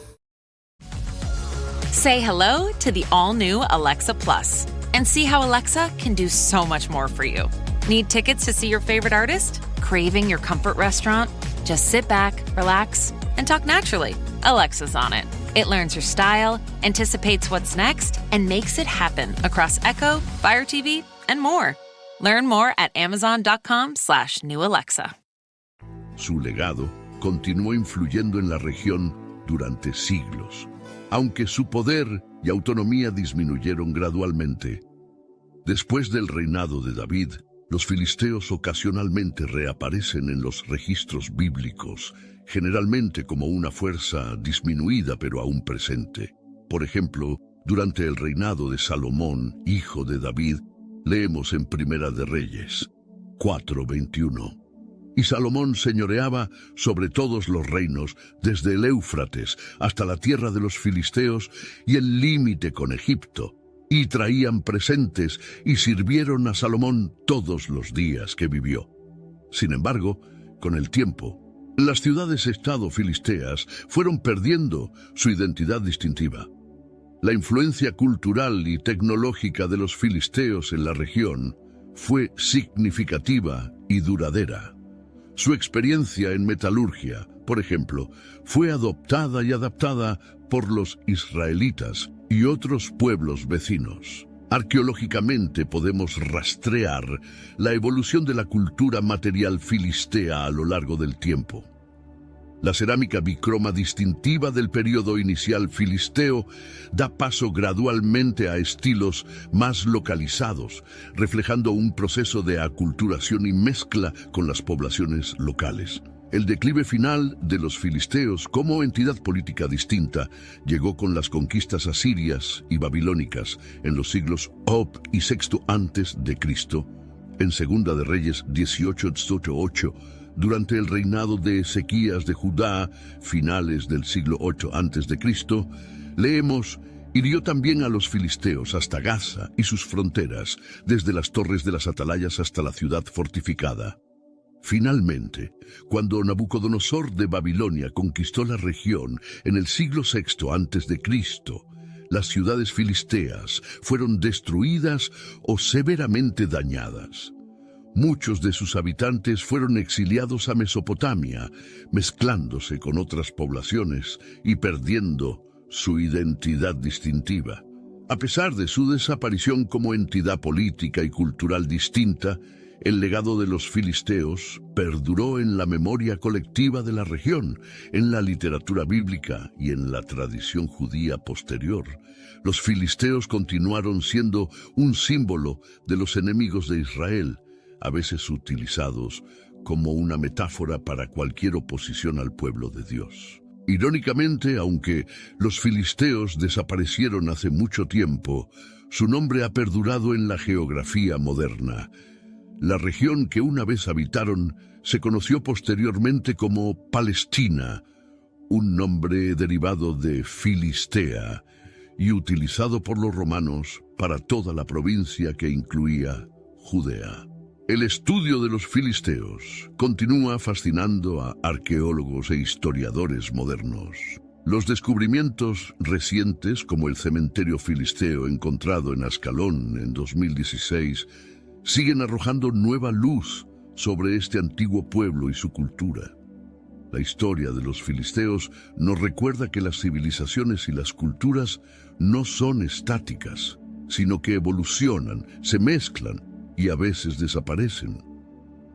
Say hello to the all-new Alexa Plus and see how Alexa can do so much more for you. Need tickets to see your favorite artist? Craving your comfort restaurant? Just sit back, relax, and talk naturally. Alexa's on it. It learns your style, anticipates what's next, and makes it happen across Echo, Fire TV, and more. Learn more at amazon.com/new Alexa. Su legado continuó influyendo en la región durante siglos, aunque su poder y autonomía disminuyeron gradualmente. Después del reinado de David, los filisteos ocasionalmente reaparecen en los registros bíblicos, generalmente como una fuerza disminuida pero aún presente. Por ejemplo, durante el reinado de Salomón, hijo de David, leemos en Primera de Reyes 4:21. Y Salomón señoreaba sobre todos los reinos, desde el Éufrates hasta la tierra de los filisteos y el límite con Egipto, y traían presentes y sirvieron a Salomón todos los días que vivió. Sin embargo, con el tiempo, las ciudades-estado filisteas fueron perdiendo su identidad distintiva. La influencia cultural y tecnológica de los filisteos en la región fue significativa y duradera. Su experiencia en metalurgia, por ejemplo, fue adoptada y adaptada por los israelitas y otros pueblos vecinos. Arqueológicamente podemos rastrear la evolución de la cultura material filistea a lo largo del tiempo. La cerámica bicroma distintiva del periodo inicial filisteo da paso gradualmente a estilos más localizados, reflejando un proceso de aculturación y mezcla con las poblaciones locales. El declive final de los filisteos como entidad política distinta llegó con las conquistas asirias y babilónicas en los siglos OP y VI antes de Cristo, en Segunda de Reyes 18:8, durante el reinado de Ezequías de Judá, finales del siglo VIII antes de Cristo, leemos: hirió también a los filisteos hasta Gaza y sus fronteras, desde las torres de las atalayas hasta la ciudad fortificada. Finalmente, cuando Nabucodonosor de Babilonia conquistó la región en el siglo VI antes de Cristo, las ciudades filisteas fueron destruidas o severamente dañadas. Muchos de sus habitantes fueron exiliados a Mesopotamia, mezclándose con otras poblaciones y perdiendo su identidad distintiva. A pesar de su desaparición como entidad política y cultural distinta, el legado de los filisteos perduró en la memoria colectiva de la región, en la literatura bíblica y en la tradición judía posterior. Los filisteos continuaron siendo un símbolo de los enemigos de Israel, a veces utilizados como una metáfora para cualquier oposición al pueblo de Dios. Irónicamente, aunque los filisteos desaparecieron hace mucho tiempo, su nombre ha perdurado en la geografía moderna. La región que una vez habitaron se conoció posteriormente como Palestina, un nombre derivado de Filistea y utilizado por los romanos para toda la provincia que incluía Judea. El estudio de los filisteos continúa fascinando a arqueólogos e historiadores modernos. Los descubrimientos recientes, como el cementerio filisteo encontrado en Ascalón en 2016, siguen arrojando nueva luz sobre este antiguo pueblo y su cultura. La historia de los filisteos nos recuerda que las civilizaciones y las culturas no son estáticas, sino que evolucionan, se mezclan y a veces desaparecen.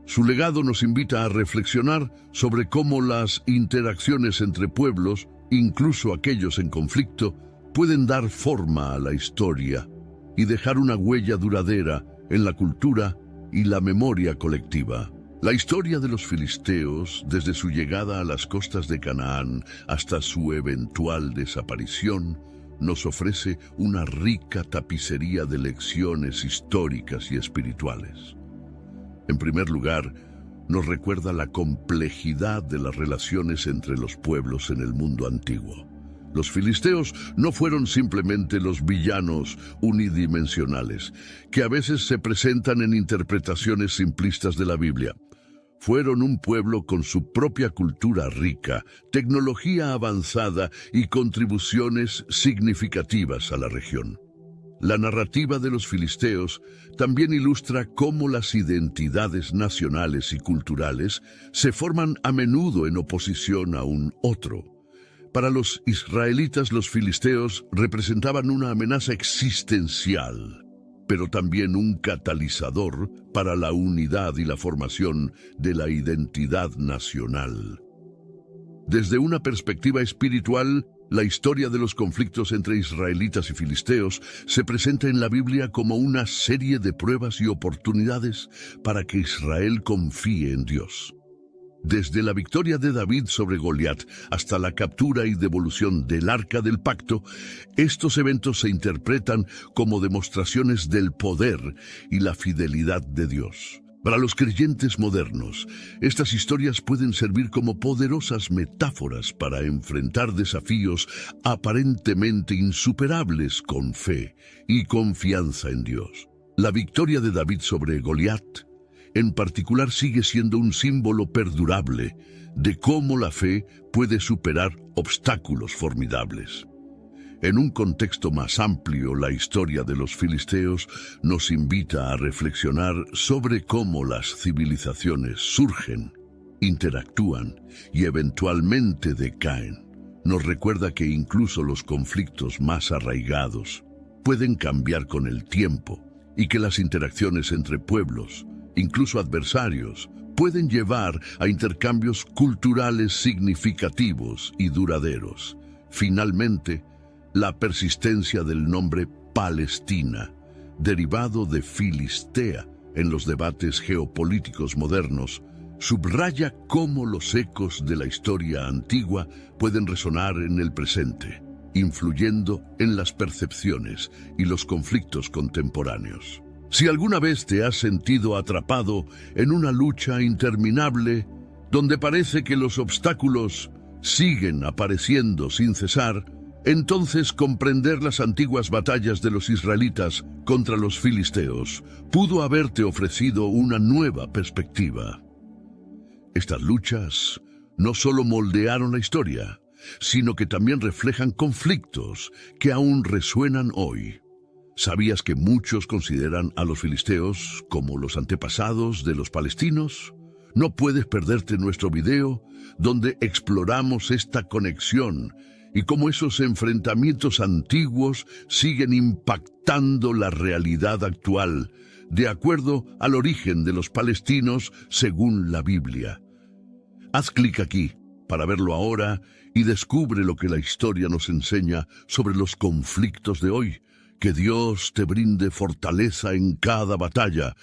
Su legado nos invita a reflexionar sobre cómo las interacciones entre pueblos, incluso aquellos en conflicto, pueden dar forma a la historia y dejar una huella duradera en la cultura y la memoria colectiva. La historia de los filisteos, desde su llegada a las costas de Canaán hasta su eventual desaparición, nos ofrece una rica tapicería de lecciones históricas y espirituales. En primer lugar, nos recuerda la complejidad de las relaciones entre los pueblos en el mundo antiguo. Los filisteos no fueron simplemente los villanos unidimensionales, que a veces se presentan en interpretaciones simplistas de la Biblia. Fueron un pueblo con su propia cultura rica, tecnología avanzada y contribuciones significativas a la región. La narrativa de los filisteos también ilustra cómo las identidades nacionales y culturales se forman a menudo en oposición a un otro. Para los israelitas, los filisteos representaban una amenaza existencial, pero también un catalizador para la unidad y la formación de la identidad nacional. Desde una perspectiva espiritual, la historia de los conflictos entre israelitas y filisteos se presenta en la Biblia como una serie de pruebas y oportunidades para que Israel confíe en Dios. Desde la victoria de David sobre Goliat hasta la captura y devolución del Arca del Pacto, estos eventos se interpretan como demostraciones del poder y la fidelidad de Dios. Para los creyentes modernos, estas historias pueden servir como poderosas metáforas para enfrentar desafíos aparentemente insuperables con fe y confianza en Dios. La victoria de David sobre Goliat, en particular, sigue siendo un símbolo perdurable de cómo la fe puede superar obstáculos formidables. En un contexto más amplio, la historia de los filisteos nos invita a reflexionar sobre cómo las civilizaciones surgen, interactúan y eventualmente decaen. Nos recuerda que incluso los conflictos más arraigados pueden cambiar con el tiempo y que las interacciones entre pueblos, incluso adversarios, pueden llevar a intercambios culturales significativos y duraderos. Finalmente, la persistencia del nombre Palestina, derivado de Filistea en los debates geopolíticos modernos, subraya cómo los ecos de la historia antigua pueden resonar en el presente, influyendo en las percepciones y los conflictos contemporáneos. Si alguna vez te has sentido atrapado en una lucha interminable, donde parece que los obstáculos siguen apareciendo sin cesar, entonces comprender las antiguas batallas de los israelitas contra los filisteos pudo haberte ofrecido una nueva perspectiva. Estas luchas no solo moldearon la historia, sino que también reflejan conflictos que aún resuenan hoy. ¿Sabías que muchos consideran a los filisteos como los antepasados de los palestinos? No puedes perderte nuestro video donde exploramos esta conexión y cómo esos enfrentamientos antiguos siguen impactando la realidad actual, de acuerdo al origen de los palestinos según la Biblia. Haz clic aquí para verlo ahora y descubre lo que la historia nos enseña sobre los conflictos de hoy. Que Dios te brinde fortaleza en cada batalla,